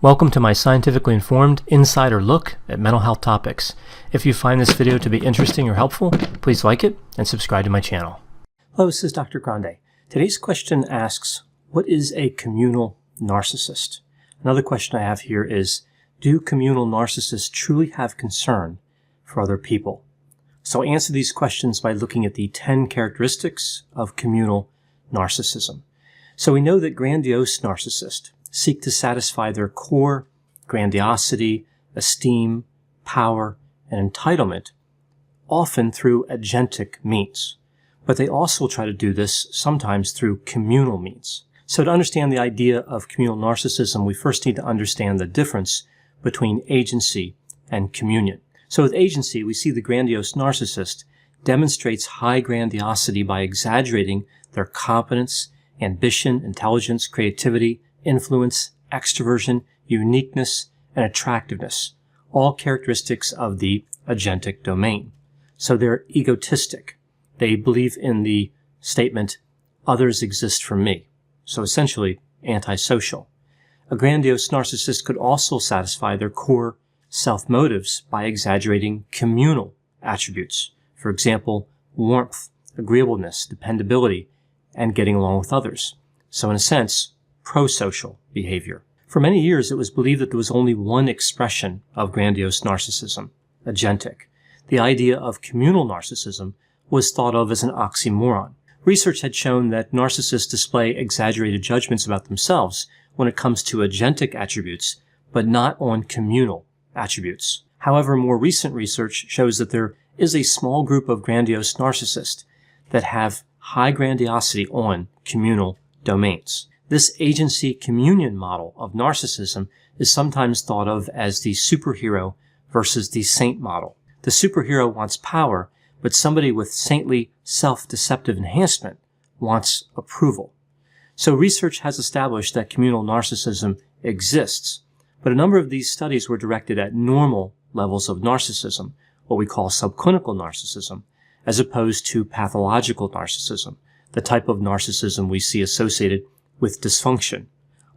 Welcome to my scientifically informed insider look at mental health topics. If you find this video to be interesting or helpful, please like it and subscribe to my channel. Hello, this is Dr. Grande. Today's question asks, what is a communal narcissist? Another question I have here is, do communal narcissists truly have concern for other people? So I'll answer these questions by looking at the 10 characteristics of communal narcissism. So we know that grandiose narcissists seek to satisfy their core grandiosity, esteem, power, and entitlement, often through agentic means. But they also try to do this sometimes through communal means. So to understand the idea of communal narcissism, we first need to understand the difference between agency and communion. So with agency, we see the grandiose narcissist demonstrates high grandiosity by exaggerating their competence, ambition, intelligence, creativity, influence, extroversion, uniqueness, and attractiveness, all characteristics of the agentic domain. So they're egotistic. They believe in the statement, others exist for me. So essentially, antisocial. A grandiose narcissist could also satisfy their core self-motives by exaggerating communal attributes. For example, warmth, agreeableness, dependability, and getting along with others. So in a sense, prosocial behavior. For many years, it was believed that there was only one expression of grandiose narcissism, agentic. The idea of communal narcissism was thought of as an oxymoron. Research had shown that narcissists display exaggerated judgments about themselves when it comes to agentic attributes, but not on communal attributes. However, more recent research shows that there is a small group of grandiose narcissists that have high grandiosity on communal domains. This agency communion model of narcissism is sometimes thought of as the superhero versus the saint model. The superhero wants power, but somebody with saintly self-deceptive enhancement wants approval. So research has established that communal narcissism exists, but a number of these studies were directed at normal levels of narcissism, what we call subclinical narcissism, as opposed to pathological narcissism, the type of narcissism we see associated with dysfunction,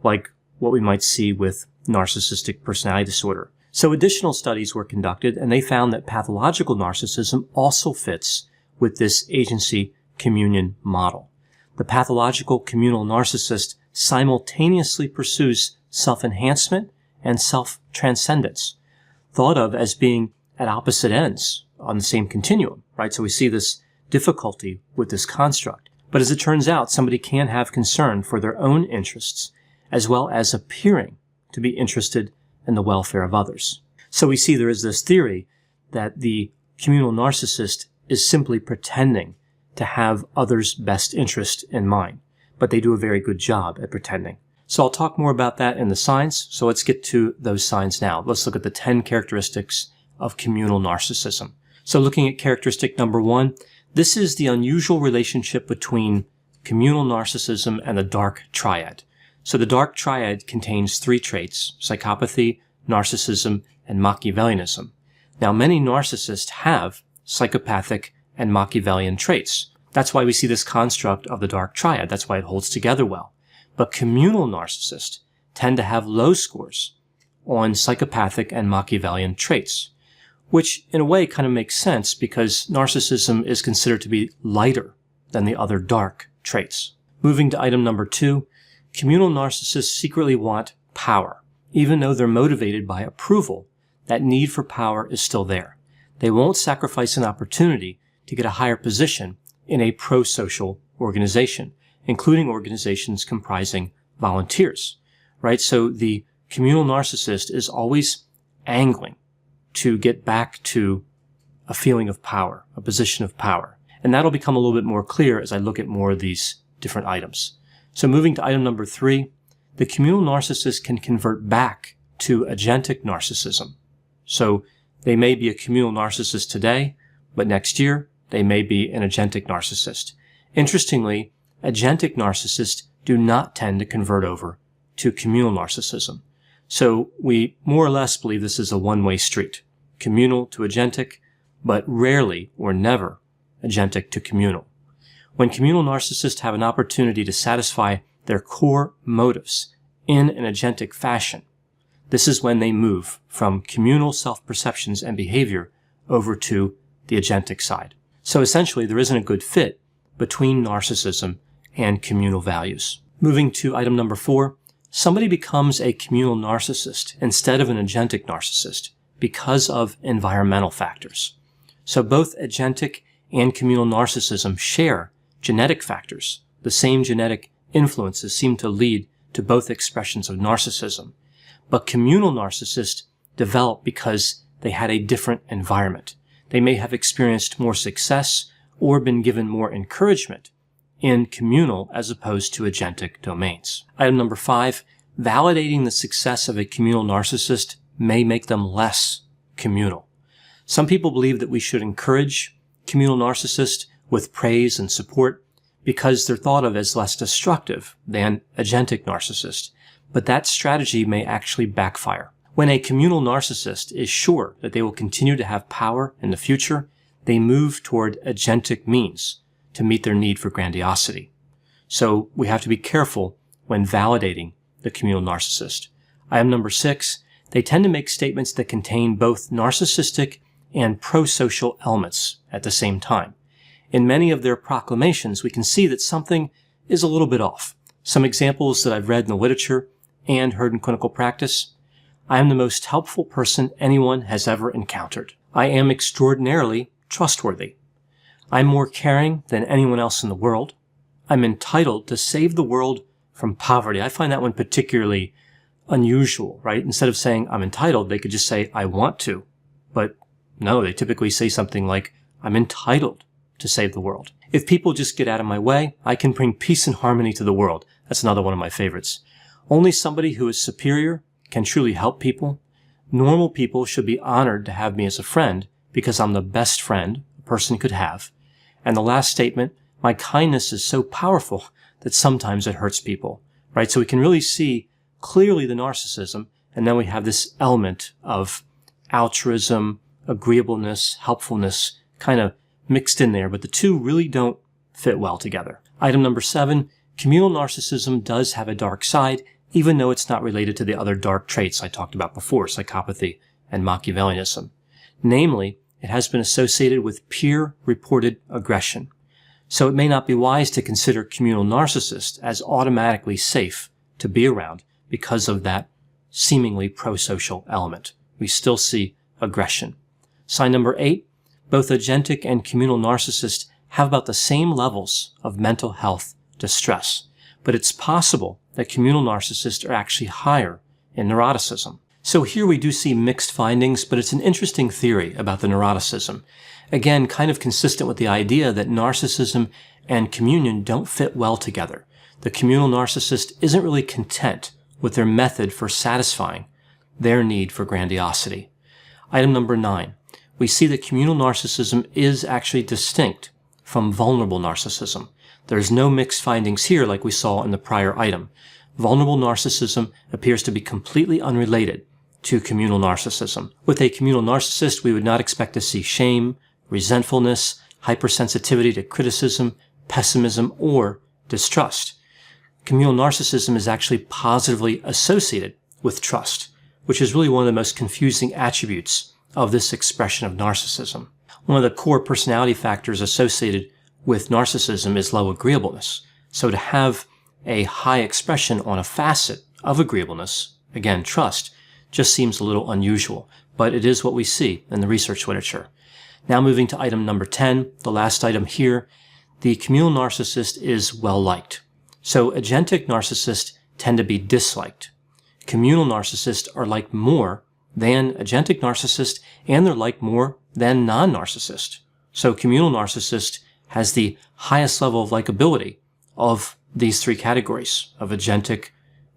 like what we might see with narcissistic personality disorder. So additional studies were conducted, and they found that pathological narcissism also fits with this agency communion model. The pathological communal narcissist simultaneously pursues self-enhancement and self-transcendence, thought of as being at opposite ends on the same continuum, right? So we see this difficulty with this construct. But as it turns out, somebody can have concern for their own interests, as well as appearing to be interested in the welfare of others. So we see there is this theory that the communal narcissist is simply pretending to have others' best interest in mind, but they do a very good job at pretending. So I'll talk more about that in the signs, so let's get to those signs now. Let's look at the 10 characteristics of communal narcissism. So looking at characteristic number 1, this is the unusual relationship between communal narcissism and the dark triad. So the dark triad contains 3 traits, psychopathy, narcissism, and Machiavellianism. Now, many narcissists have psychopathic and Machiavellian traits. That's why we see this construct of the dark triad. That's why it holds together well. But communal narcissists tend to have low scores on psychopathic and Machiavellian traits, which in a way kind of makes sense because narcissism is considered to be lighter than the other dark traits. Moving to item number 2, communal narcissists secretly want power. Even though they're motivated by approval, that need for power is still there. They won't sacrifice an opportunity to get a higher position in a pro-social organization, including organizations comprising volunteers, right? So the communal narcissist is always angling to get back to a feeling of power, a position of power. And that'll become a little bit more clear as I look at more of these different items. So moving to item number 3, the communal narcissist can convert back to agentic narcissism. So they may be a communal narcissist today, but next year they may be an agentic narcissist. Interestingly, agentic narcissists do not tend to convert over to communal narcissism. So we more or less believe this is a one-way street, communal to agentic, but rarely or never agentic to communal. When communal narcissists have an opportunity to satisfy their core motives in an agentic fashion, This is when they move from communal self-perceptions and behavior over to the agentic side. So essentially, there isn't a good fit between narcissism and communal values. Moving to item number 4, somebody becomes a communal narcissist instead of an agentic narcissist because of environmental factors. So both agentic and communal narcissism share genetic factors. The same genetic influences seem to lead to both expressions of narcissism. But communal narcissists develop because they had a different environment. They may have experienced more success or been given more encouragement in communal as opposed to agentic domains. Item number 5, validating the success of a communal narcissist may make them less communal. Some people believe that we should encourage communal narcissists with praise and support because they're thought of as less destructive than agentic narcissists. But that strategy may actually backfire. When a communal narcissist is sure that they will continue to have power in the future, they move toward agentic means to meet their need for grandiosity. So we have to be careful when validating the communal narcissist. Item number 6, they tend to make statements that contain both narcissistic and pro-social elements at the same time. In many of their proclamations, we can see that something is a little bit off. Some examples that I've read in the literature and heard in clinical practice: I am the most helpful person anyone has ever encountered. I am extraordinarily trustworthy. I'm more caring than anyone else in the world. I'm entitled to save the world from poverty. I find that one particularly unusual, right? Instead of saying I'm entitled, they could just say I want to. But no, they typically say something like I'm entitled to save the world. If people just get out of my way, I can bring peace and harmony to the world. That's another one of my favorites. Only somebody who is superior can truly help people. Normal people should be honored to have me as a friend because I'm the best friend a person could have. And the last statement, my kindness is so powerful that sometimes it hurts people, right? So we can really see clearly the narcissism, and then we have this element of altruism, agreeableness, helpfulness kind of mixed in there, but the two really don't fit well together. Item number 7, communal narcissism does have a dark side, even though it's not related to the other dark traits I talked about before, psychopathy and Machiavellianism. Namely, it has been associated with peer-reported aggression. So it may not be wise to consider communal narcissists as automatically safe to be around because of that seemingly pro-social element. We still see aggression. Sign number 8, both agentic and communal narcissists have about the same levels of mental health distress, but it's possible that communal narcissists are actually higher in neuroticism. So here we do see mixed findings, but it's an interesting theory about the neuroticism. Again, kind of consistent with the idea that narcissism and communion don't fit well together. The communal narcissist isn't really content with their method for satisfying their need for grandiosity. Item number 9. We see that communal narcissism is actually distinct from vulnerable narcissism. There's no mixed findings here like we saw in the prior item. Vulnerable narcissism appears to be completely unrelated to communal narcissism. With a communal narcissist, we would not expect to see shame, resentfulness, hypersensitivity to criticism, pessimism, or distrust. Communal narcissism is actually positively associated with trust, which is really one of the most confusing attributes of this expression of narcissism. One of the core personality factors associated with narcissism is low agreeableness. So to have a high expression on a facet of agreeableness, again, trust, just seems a little unusual, but it is what we see in the research literature. Now moving to item number 10, the last item here, the communal narcissist is well-liked. So agentic narcissists tend to be disliked. Communal narcissists are liked more than agentic narcissists, and they're liked more than non-narcissist. So communal narcissist has the highest level of likability of these three categories of agentic,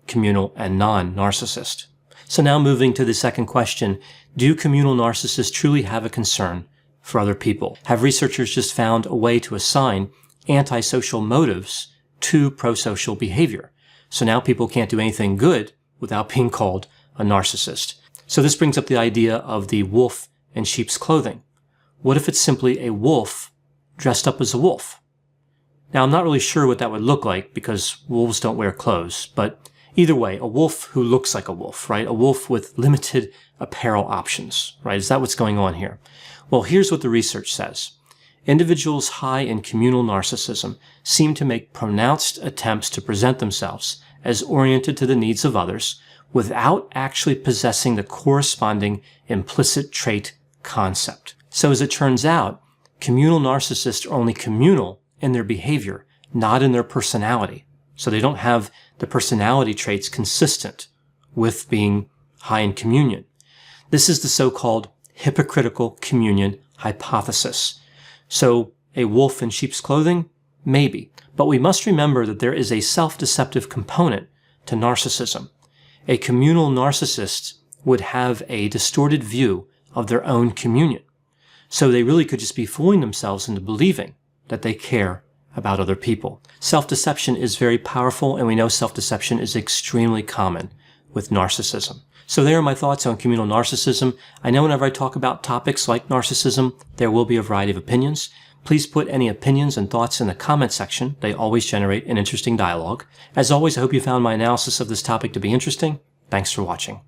communal, and non-narcissist. So now moving to the second question, do communal narcissists truly have a concern for other people? Have researchers just found a way to assign antisocial motives to prosocial behavior? So now people can't do anything good without being called a narcissist. So this brings up the idea of the wolf in sheep's clothing. What if it's simply a wolf dressed up as a wolf? Now, I'm not really sure what that would look like because wolves don't wear clothes, but Either way, a wolf who looks like a wolf, right? A wolf with limited apparel options, right? Is that what's going on here? Well, here's what the research says. Individuals high in communal narcissism seem to make pronounced attempts to present themselves as oriented to the needs of others without actually possessing the corresponding implicit trait concept. So as it turns out, communal narcissists are only communal in their behavior, not in their personality. So they don't have the personality traits consistent with being high in communion. This is the so-called hypocritical communion hypothesis. So a wolf in sheep's clothing? Maybe. But we must remember that there is a self-deceptive component to narcissism. A communal narcissist would have a distorted view of their own communion. So they really could just be fooling themselves into believing that they care about other people. Self-deception is very powerful, and we know self-deception is extremely common with narcissism. So there are my thoughts on communal narcissism. I know whenever I talk about topics like narcissism, there will be a variety of opinions. Please put any opinions and thoughts in the comment section. They always generate an interesting dialogue. As always, I hope you found my analysis of this topic to be interesting. Thanks for watching.